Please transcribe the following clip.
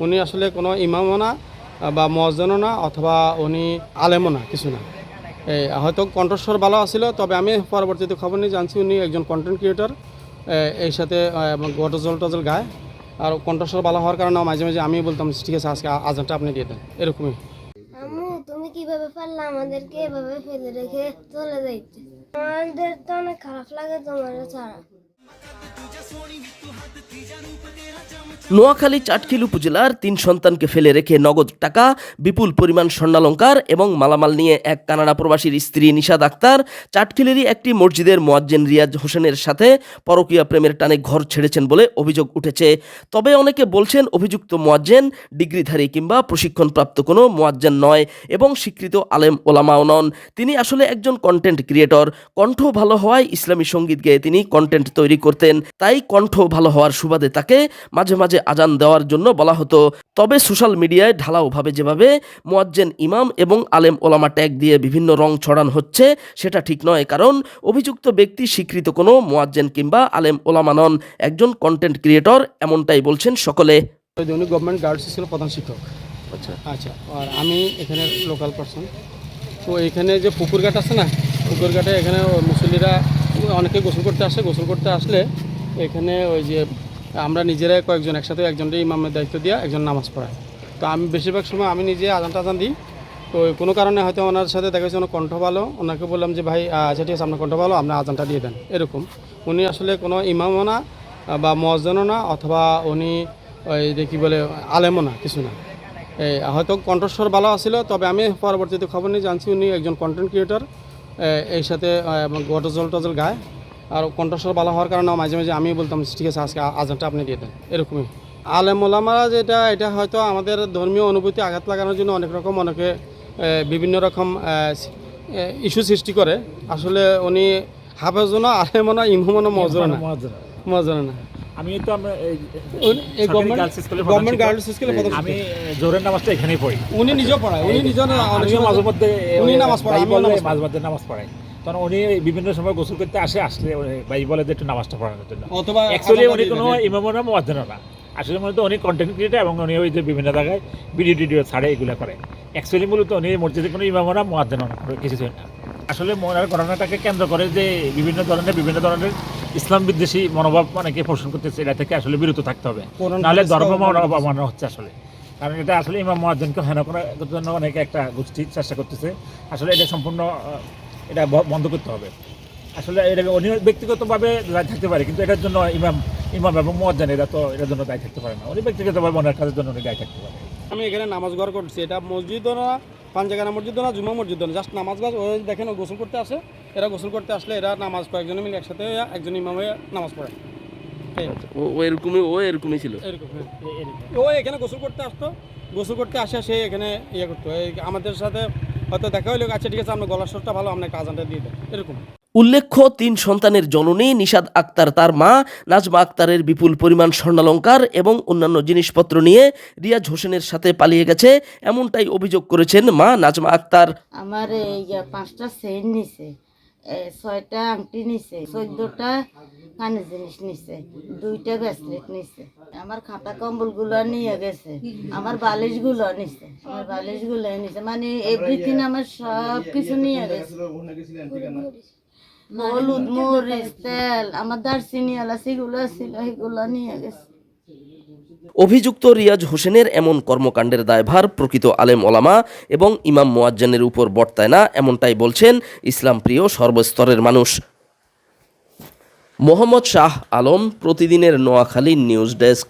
উনি আসলে কোনো ইমামও না বা মুয়াজ্জিনও না, অথবা উনি আলেমও না, কিছু না। হয়তো কণ্ঠস্বর ভালো আছিল, তবে আমি পরবর্তীতে খবর নিয়ে জানছি উনি একজন কন্টেন্ট ক্রিয়েটর, এর সাথে গজল টজল গায়। আর কণ্ঠস্বর ভালো হওয়ার কারণে মাঝে মাঝে আমি বলতাম ঠিক আছে আজকে আজানটা আপনি দিয়ে দেন, এরকমই। আম্মু, তুমি কিভাবে পারলে আমাদেরকে এভাবে ফেলে রেখে চলে যাইতে? আমাদের তো অনেক খারাপ লাগে তোমার ছাড়া। নোয়াখালী চাটখিল উপজেলার ৩ সন্তানকে ফেলে রেখে নগদ টাকা, বিপুল পরিমাণ স্বর্ণালংকার এবং মালামাল নিয়ে এক কানাডা প্রবাসীর স্ত্রী নিশাদ আক্তার চাটখিলেরই একটি মসজিদের মুয়াজ্জিন রিয়াজ হোসেনের সাথে পরকীয়া প্রেমের টানে ঘর ছেড়েছেন বলে অভিযোগ উঠেছে। তবে অনেকে বলছেন অভিযুক্ত মুয়াজ্জিন ডিগ্রিধারী কিংবা প্রশিক্ষণপ্রাপ্ত কোনো মুয়াজ্জিন নয় এবং স্বীকৃত আলেম ওলামাও নন। তিনি আসলে একজন কন্টেন্ট ক্রিয়েটর। কণ্ঠ ভালো হওয়ায় ইসলামী সঙ্গীত গেয়ে তিনি কন্টেন্ট তৈরি করতেন, তাই কণ্ঠ ভালো হওয়ার সুবাদে তাকে মাঝে মাঝে আজান দেওয়ার জন্য বলা হতো। তবে সোশ্যাল মিডিয়ায় ঢালাওভাবে যেভাবে মুয়াজ্জিন ইমাম এবং আলেম ওলামা ট্যাগ দিয়ে বিভিন্ন রং ছড়ানো হচ্ছে সেটা ঠিক নয়, কারণ অভিযুক্ত ব্যক্তি স্বীকৃত কোনো মুয়াজ্জিন কিংবা আলেম ওলামা নন, একজন কন্টেন্ট ক্রিয়েটর, এমনটাই বলছেন সকলে। উনি গভর্নমেন্ট গার্লস স্কুলের প্রধান শিক্ষক। আচ্ছা আচ্ছা, আর আমি এখানে লোকাল পার্সন। তো এখানে যে পুকুরঘাট আছে না, পুকুরঘাটে এখানে মুসল্লিরা অনেকে গোসল করতে আসে। গোসল করতে আসলে এখানে ওই যে আমরা নিজেরাই কয়েকজন একসাথে একজনকে ইমামের দায়িত্ব দিয়ে একজন নামাজ পড়ায়। তো আমি বেশিরভাগ সময় আমি নিজে আজান দিই। তো কোনো কারণে হয়তো ওনার সাথে দেখা যাচ্ছে ওনার কণ্ঠ ভালো, ওনাকে বললাম যে ভাই আচ্ছা ঠিক আছে আপনার কণ্ঠ ভালো, আপনার আজানটা দিয়ে দেন, এরকম। উনি আসলে কোনো ইমামও না বা মুয়াজ্জিনও না, অথবা উনি ওই যে কী বলে আলেমও না, কিছু না। হয়তো কণ্ঠস্বর ভালো আছিল, তবে আমি পরবর্তীতে খবর নিয়ে জানছি উনি একজন কন্টেন্ট ক্রিয়েটর, এর সাথে গজল টজল গায়। আর কণ্ঠস্বর ভালো হওয়ার কারণে মাঝে মাঝে আমি বলতাম ঠিক আছে আজকে আজানটা আপনি দিয়ে দেন, এরকমই। আলেম ওলামারা এটা হয়তো আমাদের ধর্মীয় অনুভূতি আঘাত লাগানোর জন্য অনেক রকম অনেকে বিভিন্ন রকম ইস্যু সৃষ্টি করে। আসলে উনি হাফেজও না, আলেমও না, ইমামও না, মুয়াজ্জিনও না। আমি তো আমরা গভর্নমেন্ট গার্লস স্কুলে আমি জোহরের নামাজটা এখানেই পড়ি। উনি নিজেও পড়ায়, উনি নিজেও মাঝে মধ্যে উনি নামাজ পড়ায়, মাঝে মধ্যে নামাজ পড়ায়। তখন উনি বিভিন্ন সময় গোসল করতে আসলে ভাই বলে যে একটু নামাজটা পড়ানোর জন্য। অথবা অ্যাকচুয়ালি উনি কোনো ইমামও না মুয়াজ্জিনও না, আসলে মূলত উনি কন্টেন্ট ক্রিয়েটর এবং উনি ওই যে বিভিন্ন জায়গায় ভিডিও ছাড়ে এগুলো করে। অ্যাকচুয়ালি মূলত উনি মসজিদে কোনো ইমামও না মুয়াজ্জিনও না, কিছু না। আসলে মনের ঘটনাটাকে কেন্দ্র করে যে বিভিন্ন ধরনের ইসলাম বিদ্বেষী মনোভাব অনেকে পোষণ করতেছে, এটা থেকে আসলে বিরত থাকতে হবে, নাহলে ধর্ম অবমাননা হচ্ছে আসলে। কারণ এটা আসলে ইমাম মুয়াজ্জিনকে হেন করার জন্য অনেকে একটা গোষ্ঠী চেষ্টা করতেছে। আসলে এটা সম্পূর্ণ এটা বন্ধ করতে হবে। আসলে এটা উনি ব্যক্তিগতভাবে দায়ী থাকতে পারে, কিন্তু এটার জন্য ইমাম এবং মুয়াজ্জিন এরা তো এটার জন্য দায়ী থাকতে পারে না। উনি ব্যক্তিগতভাবে মনের কাজের জন্য উনি দায়ী থাকতে পারে। আমি এখানে নামাজ ঘর করছি, এটা মসজিদও না, পাঞ্জাগানা মসজিদও না, জুমা মসজিদও না, জাস্ট নামাজ গাছ। ওই দেখেন গোসল করতে আসে, এরা গোসল করতে আসলে এরা নামাজ কয়েকজনে মিলে একসাথে একজন ইমাম হয়ে নামাজ পড়ে। ও এরকমই ছিল। এরকম ও এখানে গোসল করতে আসতো, গোসল করতে আসে সে এখানে ইয়ে করতো, আমাদের সাথে হয়তো দেখা হইলো, আচ্ছা ঠিক আছে আপনার গলার স্বরটা ভালো, আপনার একটা আজানটা দিয়ে দেন, এরকম। উল্লেখ্য ৩ সন্তানের জননী নিশাদ আক্তার তার মা নাজমা আক্তারের বিপুল পরিমাণ স্বর্ণালংকার এবং অন্যান্য জিনিসপত্র নিয়ে রিয়াজ হোসেনের সাথে পালিয়ে গেছে, এমনটাই অভিযোগ করেছেন মা নাজমা আক্তার। আমার এই 5টা চেইন নিছে, 6টা আংটি নিছে, 14টা কানের জিনিস নিছে, 2টা ব্রেসলেট নিছে, আমার খাতা কম্বলগুলো নিয়ে গেছে, আমার বালিশগুলো নিছে, মানে এভরিথিং আমার সব কিছু নিয়ে গেছে। হলুদ, মরিচ, তেল, আমার দারচিনি এলাচিগুলো ছিল এগুলো নিয়ে গেছে। অভিযুক্ত রিয়াজ হোসেনের এমন কর্মকাণ্ডের দায়ভার প্রকৃত আলেম ওলামা এবং ইমাম মুয়াজ্জিনের উপর বর্তায় না, এমনটাই বলছেন ইসলাম প্রিয় সর্বস্তরের মানুষ। মোহাম্মদ শাহ আলম, প্রতিদিনের নোয়াখালী নিউজ ডেস্ক।